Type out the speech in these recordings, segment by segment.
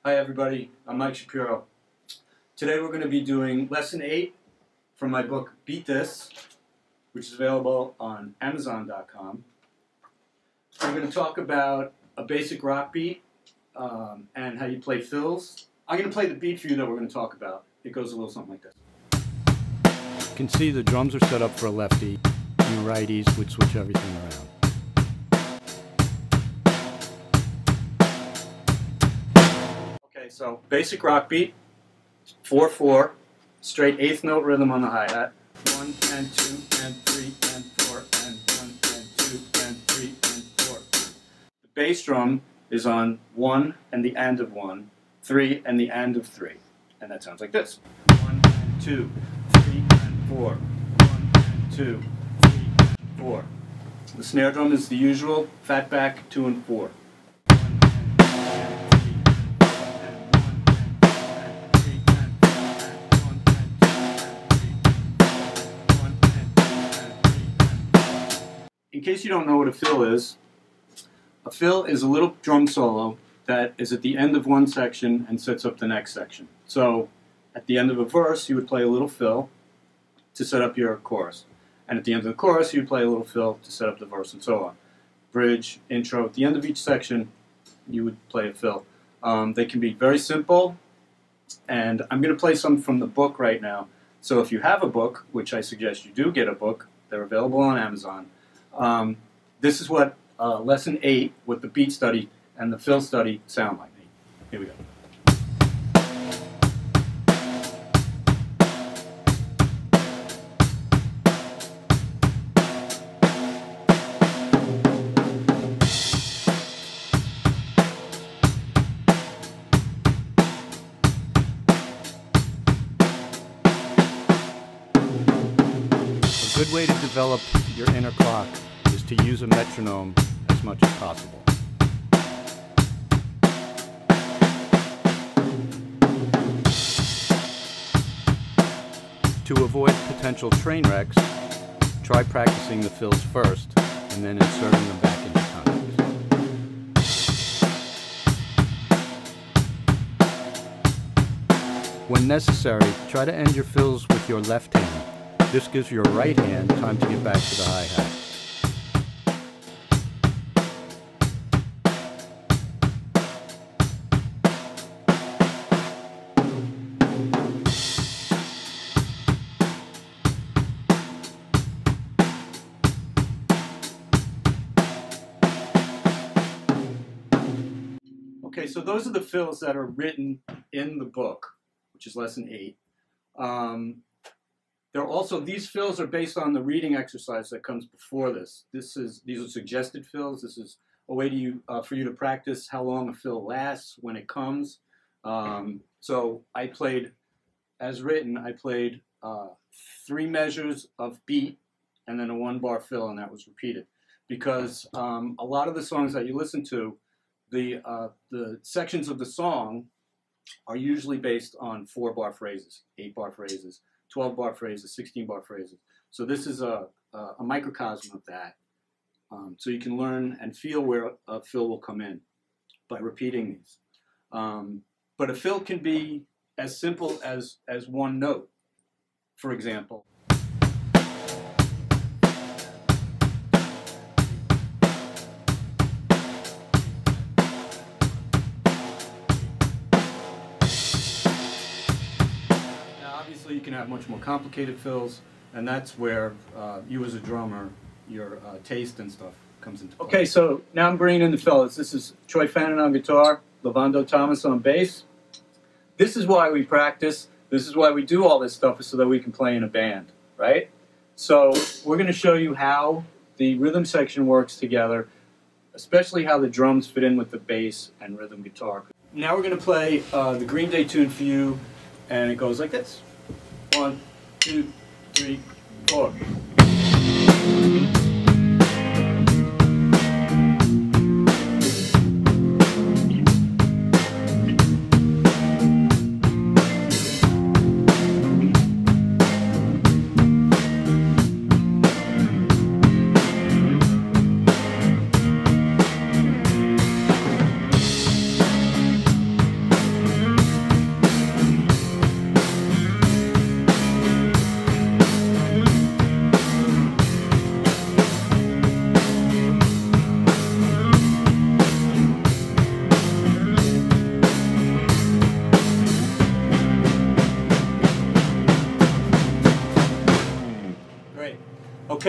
Hi everybody, I'm Mike Shapiro. Today we're going to be doing Lesson 8 from my book Beat This, which is available on Amazon.com. We're going to talk about a basic rock beat and how you play fills. I'm going to play the beat for you that we're going to talk about. It goes a little something like this. You can see the drums are set up for a lefty, and the righties would switch everything around. So basic rock beat, 4/4, straight eighth note rhythm on the hi-hat. 1 and 2 and 3 and 4 and 1 and 2 and 3 and 4. The bass drum is on 1 and the and of 1, 3 and the and of 3. And that sounds like this. 1 and 2, 3 and 4, 1 and 2, 3 and 4. The snare drum is the usual, fat back, 2 and 4. In case you don't know what a fill is a little drum solo that is at the end of one section and sets up the next section. So at the end of a verse, you would play a little fill to set up your chorus. And at the end of the chorus, you would play a little fill to set up the verse and so on. Bridge, intro. At the end of each section, you would play a fill. They can be very simple, and I'm going to play some from the book right now. So if you have a book, which I suggest you do get a book, they're available on Amazon. This is what Lesson 8 with the beat study and the fill study sound like. Here we go. A good way to develop your inner clock is to use a metronome as much as possible. To avoid potential train wrecks, try practicing the fills first and then inserting them back into context. When necessary, try to end your fills with your left hand. This gives your right hand time to get back to the hi-hat. Okay, so those are the fills that are written in the book, which is Lesson 8. These fills are based on the reading exercise that comes before this. These are suggested fills. This is a way for you to practice how long a fill lasts when it comes. So I played, as written, I played 3 measures of beat and then a 1-bar fill, and that was repeated. Because a lot of the songs that you listen to, the sections of the song are usually based on 4-bar phrases, 8-bar phrases, 12-bar phrases, 16-bar phrases. So this is a microcosm of that. So you can learn and feel where a fill will come in by repeating these. But a fill can be as simple as one note, for example. Obviously, you can have much more complicated fills, and that's where you as a drummer, your taste and stuff comes into play. Okay, so now I'm bringing in the fellas. This is Troy Fannin on guitar, Lavondo Thomas on bass. This is why we practice. This is why we do all this stuff, is so that we can play in a band, right? So we're going to show you how the rhythm section works together, especially how the drums fit in with the bass and rhythm guitar. Now we're going to play the Green Day tune for you, and it goes like this. 1, 2, 3, 4.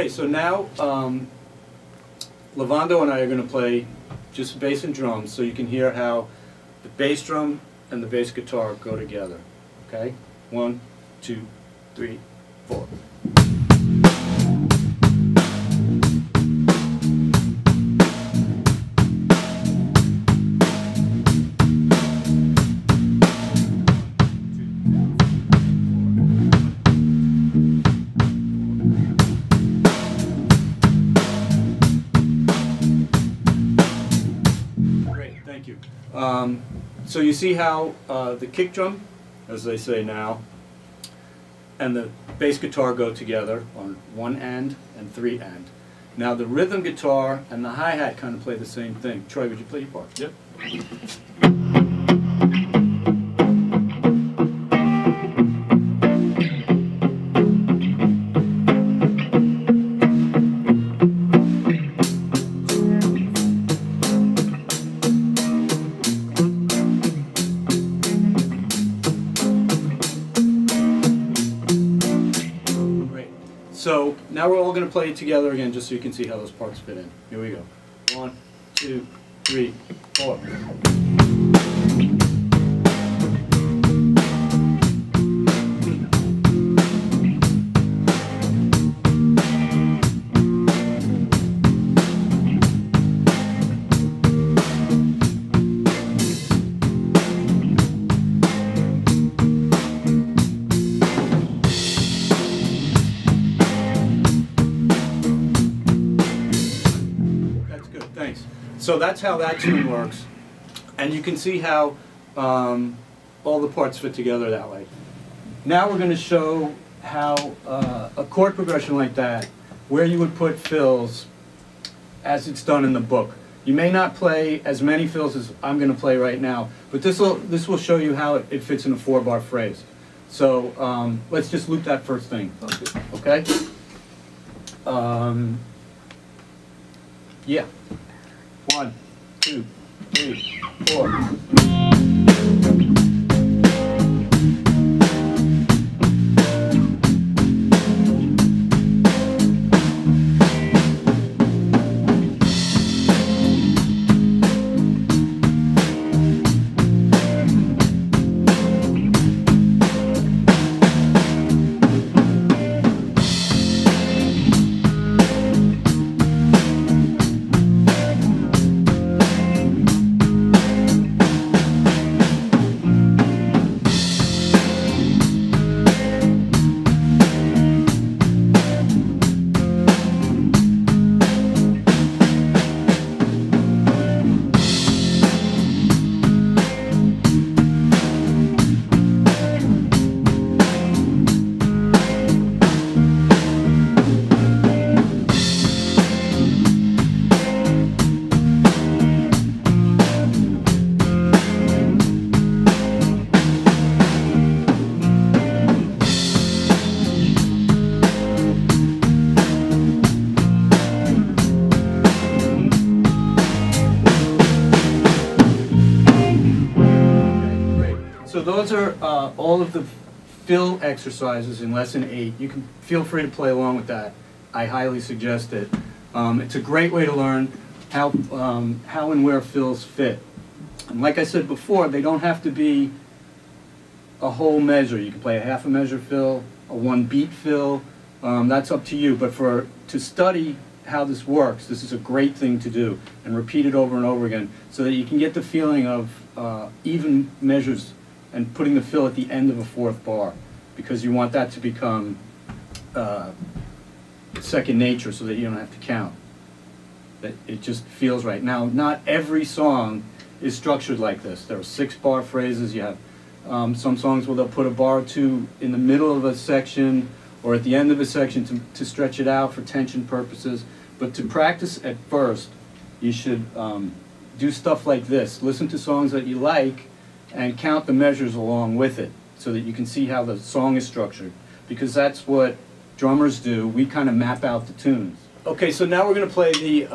Okay, so now Lavondo and I are going to play just bass and drums, so you can hear how the bass drum and the bass guitar go together. Okay? 1, 2, 3, 4. Thank you. So you see how the kick drum, as they say now, and the bass guitar go together on 1 and 3 and. Now the rhythm guitar and the hi-hat kind of play the same thing. Troy, would you play your part? Yep. So now we're all going to play it together again, just so you can see how those parts fit in. Here we go. 1, 2, 3, 4. Thanks. So that's how that tune works, and you can see how all the parts fit together that way. Now we're going to show how a chord progression like that, where you would put fills as it's done in the book. You may not play as many fills as I'm going to play right now, but this will show you how it fits in a 4-bar phrase. So let's just loop that first thing. Okay? Yeah. 1, 2, 3, 4. So those are all of the fill exercises in Lesson 8. You can feel free to play along with that. I highly suggest it. It's a great way to learn how and where fills fit. And like I said before, they don't have to be a whole measure. You can play a half a measure fill, a 1-beat fill. That's up to you. But to study how this works, this is a great thing to do, and repeat it over and over again so that you can get the feeling of even measures and putting the fill at the end of a 4th bar, because you want that to become second nature so that you don't have to count. That it just feels right. Now, not every song is structured like this. There are 6-bar phrases. You have some songs where they'll put a bar or two in the middle of a section or at the end of a section to stretch it out for tension purposes. But to practice at first, you should do stuff like this. Listen to songs that you like and count the measures along with it so that you can see how the song is structured, because that's what drummers do. We kind of map out the tunes. Okay, so now we're going to play the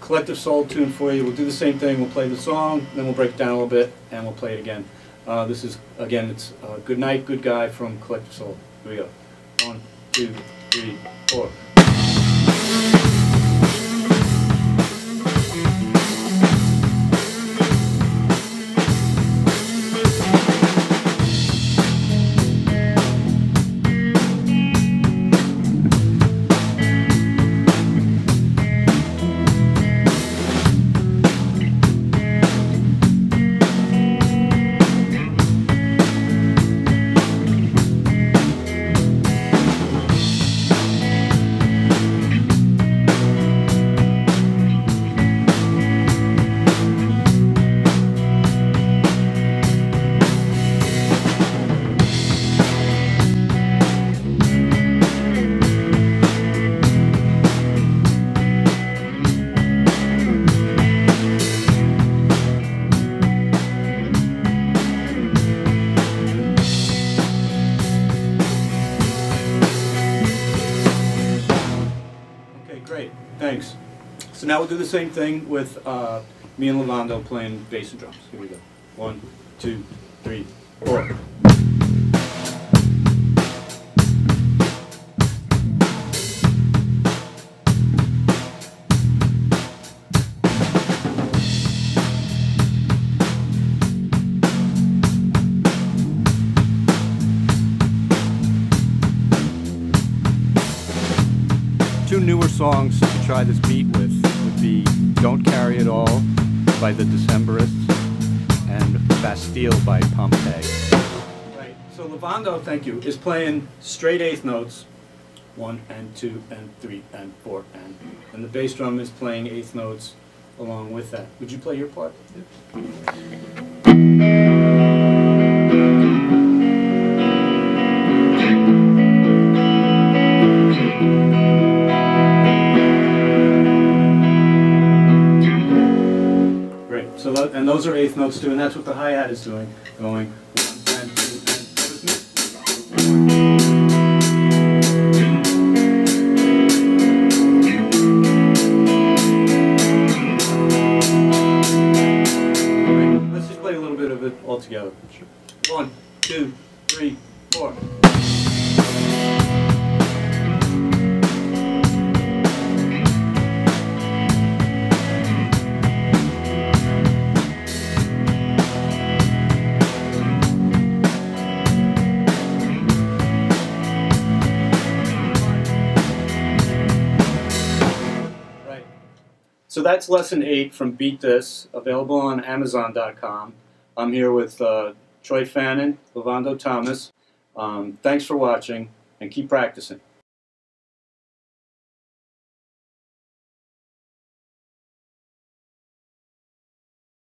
Collective Soul tune for you. We'll do the same thing. We'll play the song, then we'll break it down a little bit, and we'll play it again. This is, again, it's Good Night, Good Guy from Collective Soul. Here we go. 1, 2, 3, 4. now we'll do the same thing with me and Lavondo playing bass and drums. Here we go. 1, 2, 3, 4. Two newer songs to try this beat with would be Don't Carry It All by the Decemberists and Bastille by Pompeii. Right, so Lavondo, thank you, is playing straight eighth notes, 1 and 2 and 3 and 4 and the bass drum is playing eighth notes along with that. Would you play your part? So and those are eighth notes too, and that's what the hi-hat is doing, going 1 and 2 and let's just play a little bit of it all together. 1, 2, 3, 4. So that's lesson 8 from Beat This, available on Amazon.com. I'm here with Troy Fannin, Lavondo Thomas. Thanks for watching, and keep practicing.